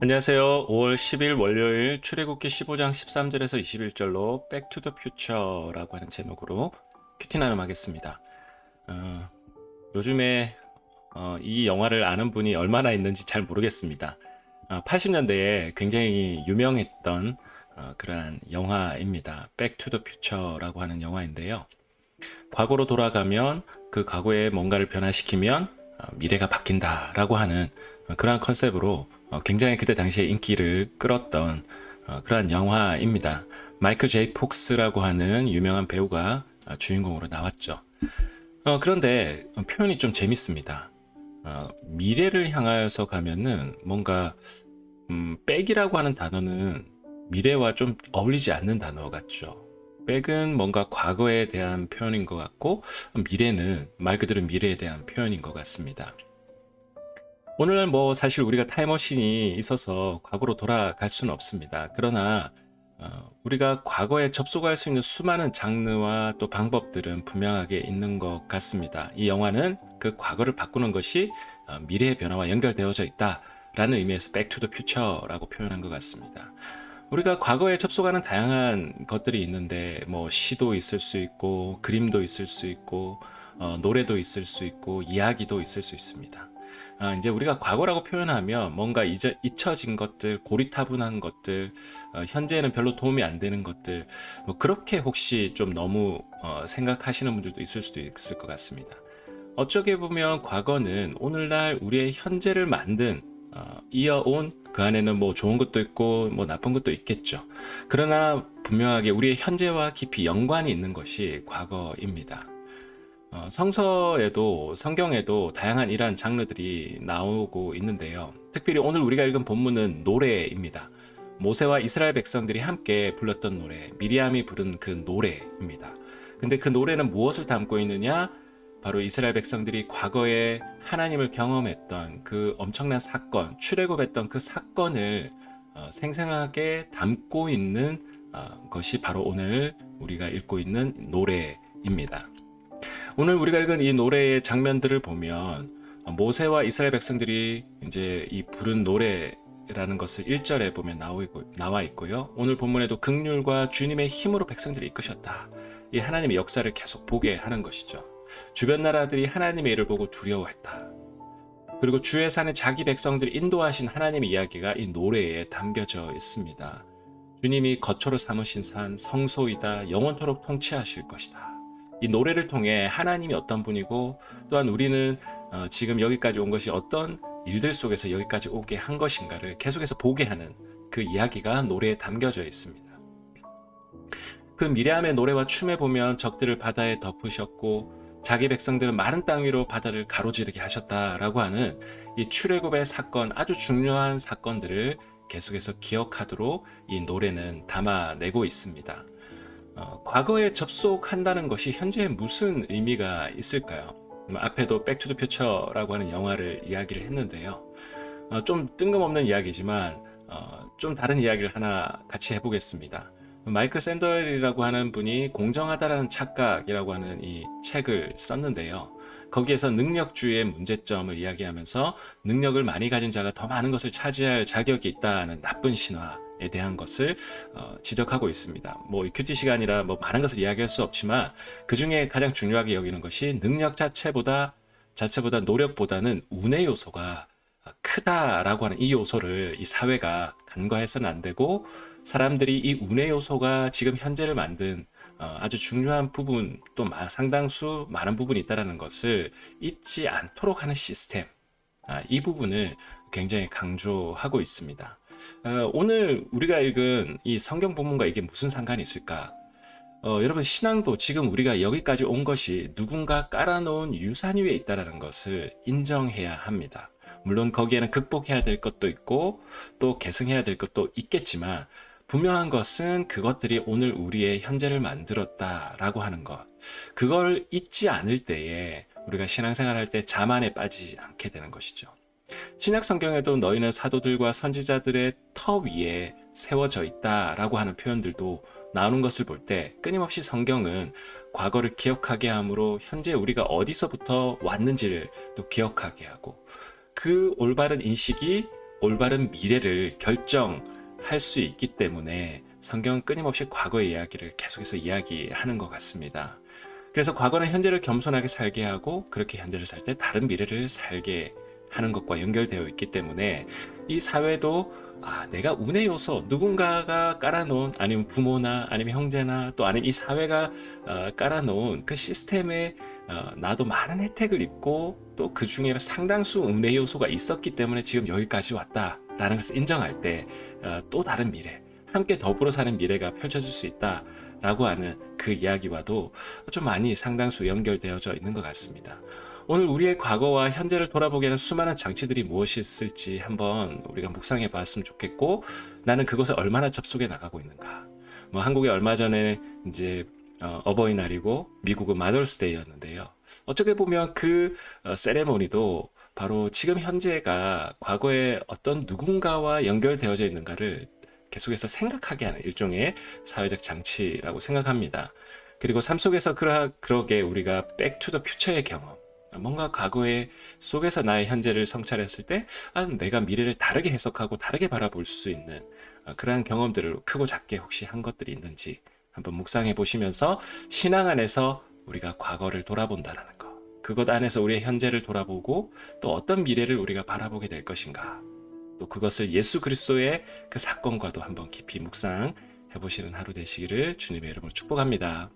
안녕하세요. 5월 10일 월요일 출애굽기 15장 13절에서 21절로 Back to the Future라고 하는 제목으로 큐티 나눔하겠습니다. 어, 요즘에 이 영화를 아는 분이 얼마나 있는지 잘 모르겠습니다. 80년대에 굉장히 유명했던 그러한 영화입니다. Back to the Future라고 하는 영화인데요. 과거로 돌아가면 그 과거에 뭔가를 변화시키면 미래가 바뀐다라고 하는 그러한 컨셉으로 굉장히 그때 당시에 인기를 끌었던 그러한 영화입니다. 마이클 제이 폭스라고 하는 유명한 배우가 주인공으로 나왔죠. 그런데 표현이 좀 재밌습니다. 미래를 향하여서 가면은 뭔가 백이라고 하는 단어는 미래와 좀 어울리지 않는 단어 같죠. 백은 뭔가 과거에 대한 표현인 것 같고 미래는 말 그대로 미래에 대한 표현인 것 같습니다. 오늘날 뭐 사실 우리가 타임머신이 있어서 과거로 돌아갈 수는 없습니다. 그러나 우리가 과거에 접속할 수 있는 수많은 장르와 또 방법들은 분명하게 있는 것 같습니다. 이 영화는 그 과거를 바꾸는 것이 미래의 변화와 연결되어져 있다라는 의미에서 Back to the Future라고 표현한 것 같습니다. 우리가 과거에 접속하는 다양한 것들이 있는데 뭐 시도 있을 수 있고 그림도 있을 수 있고 노래도 있을 수 있고 이야기도 있을 수 있습니다. 이제 우리가 과거라고 표현하면 뭔가 잊혀진 것들, 고리타분한 것들, 현재에는 별로 도움이 안 되는 것들, 뭐 그렇게 혹시 좀 너무 생각하시는 분들도 있을 수도 있을 것 같습니다. 어쩌게 보면 과거는 오늘날 우리의 현재를 만든 이어온 그 안에는 뭐 좋은 것도 있고 뭐 나쁜 것도 있겠죠. 그러나 분명하게 우리의 현재와 깊이 연관이 있는 것이 과거입니다. 성서에도 성경에도 다양한 이러한 장르들이 나오고 있는데요. 특별히 오늘 우리가 읽은 본문은 노래입니다. 모세와 이스라엘 백성들이 함께 불렀던 노래, 미리암이 부른 그 노래입니다. 근데 그 노래는 무엇을 담고 있느냐? 바로 이스라엘 백성들이 과거에 하나님을 경험했던 그 엄청난 사건, 출애굽했던 그 사건을 생생하게 담고 있는 것이 바로 오늘 우리가 읽고 있는 노래입니다. 오늘 우리가 읽은 이 노래의 장면들을 보면 모세와 이스라엘 백성들이 이제 이 부른 노래라는 것을 1절에 보면 나와 있고요. 오늘 본문에도 긍휼과 주님의 힘으로 백성들이 이끄셨다. 이 하나님의 역사를 계속 보게 하는 것이죠. 주변 나라들이 하나님의 일을 보고 두려워했다. 그리고 주의 산에 자기 백성들을 인도하신 하나님의 이야기가 이 노래에 담겨져 있습니다. 주님이 거처로 삼으신 산 성소이다. 영원토록 통치하실 것이다. 이 노래를 통해 하나님이 어떤 분이고 또한 우리는 지금 여기까지 온 것이 어떤 일들 속에서 여기까지 오게 한 것인가를 계속해서 보게 하는 그 이야기가 노래에 담겨져 있습니다. 그 미리암의 노래와 춤에 보면 적들을 바다에 덮으셨고 자기 백성들은 마른 땅 위로 바다를 가로지르게 하셨다라고 하는 이 출애굽의 사건, 아주 중요한 사건들을 계속해서 기억하도록 이 노래는 담아내고 있습니다. 과거에 접속한다는 것이 현재에 무슨 의미가 있을까요? 앞에도 백투더 퓨처라고 하는 영화를 이야기를 했는데요. 좀 뜬금없는 이야기지만 좀 다른 이야기를 하나 같이 해보겠습니다. 마이클 샌더웰이라고 하는 분이 공정하다라는 착각이라고 하는 이 책을 썼는데요. 거기에서 능력주의의 문제점을 이야기하면서 능력을 많이 가진 자가 더 많은 것을 차지할 자격이 있다는 나쁜 신화에 대한 것을 지적하고 있습니다. 뭐 큐티 시간이라 뭐 많은 것을 이야기할 수 없지만 그 중에 가장 중요하게 여기는 것이 능력 자체보다 노력보다는 운의 요소가 크다라고 하는 이 요소를 이 사회가 간과해서는 안 되고 사람들이 이 운의 요소가 지금 현재를 만든 아주 중요한 부분 또 상당수 많은 부분이 있다는 것을 잊지 않도록 하는 시스템 이 부분을 굉장히 강조하고 있습니다. 오늘 우리가 읽은 이 성경 본문과 이게 무슨 상관이 있을까? 여러분 신앙도 지금 우리가 여기까지 온 것이 누군가 깔아놓은 유산 위에 있다는 것을 인정해야 합니다. 물론 거기에는 극복해야 될 것도 있고 또 계승해야 될 것도 있겠지만 분명한 것은 그것들이 오늘 우리의 현재를 만들었다라고 하는 것. 그걸 잊지 않을 때에 우리가 신앙생활 할 때 자만에 빠지지 않게 되는 것이죠. 신약 성경에도 너희는 사도들과 선지자들의 터 위에 세워져 있다라고 하는 표현들도 나오는 것을 볼 때 끊임없이 성경은 과거를 기억하게 함으로 현재 우리가 어디서부터 왔는지를 또 기억하게 하고 그 올바른 인식이 올바른 미래를 결정할 수 있기 때문에 성경은 끊임없이 과거의 이야기를 계속해서 이야기하는 것 같습니다. 그래서 과거는 현재를 겸손하게 살게 하고 그렇게 현재를 살 때 다른 미래를 살게 하는 것과 연결되어 있기 때문에 이 사회도 내가 운의 요소, 누군가가 깔아놓은, 아니면 부모나 아니면 형제나 또 아니면 이 사회가 깔아놓은 그 시스템에 나도 많은 혜택을 입고 또 그 중에 상당수 운의 요소가 있었기 때문에 지금 여기까지 왔다라는 것을 인정할 때 또 다른 미래, 함께 더불어 사는 미래가 펼쳐질 수 있다라고 하는 그 이야기와도 좀 많이 상당수 연결되어져 있는 것 같습니다. 오늘 우리의 과거와 현재를 돌아보게 하는 수많은 장치들이 무엇이 있을지 한번 우리가 묵상해 봤으면 좋겠고, 나는 그것을 얼마나 접속해 나가고 있는가. 한국에 얼마 전에 이제 어버이날이고 미국은 마더스데이였는데요. 어떻게 보면 그 세레모니도 바로 지금 현재가 과거에 어떤 누군가와 연결되어져 있는가를 계속해서 생각하게 하는 일종의 사회적 장치라고 생각합니다. 그리고 삶 속에서 그러게 우리가 백투더 퓨처의 경험, 뭔가 과거의 속에서 나의 현재를 성찰했을 때 내가 미래를 다르게 해석하고 다르게 바라볼 수 있는 그러한 경험들을 크고 작게 혹시 한 것들이 있는지 한번 묵상해 보시면서 신앙 안에서 우리가 과거를 돌아본다는 것, 그것 안에서 우리의 현재를 돌아보고 또 어떤 미래를 우리가 바라보게 될 것인가, 또 그것을 예수 그리스도의 그 사건과도 한번 깊이 묵상해 보시는 하루 되시기를 주님의 이름으로 축복합니다.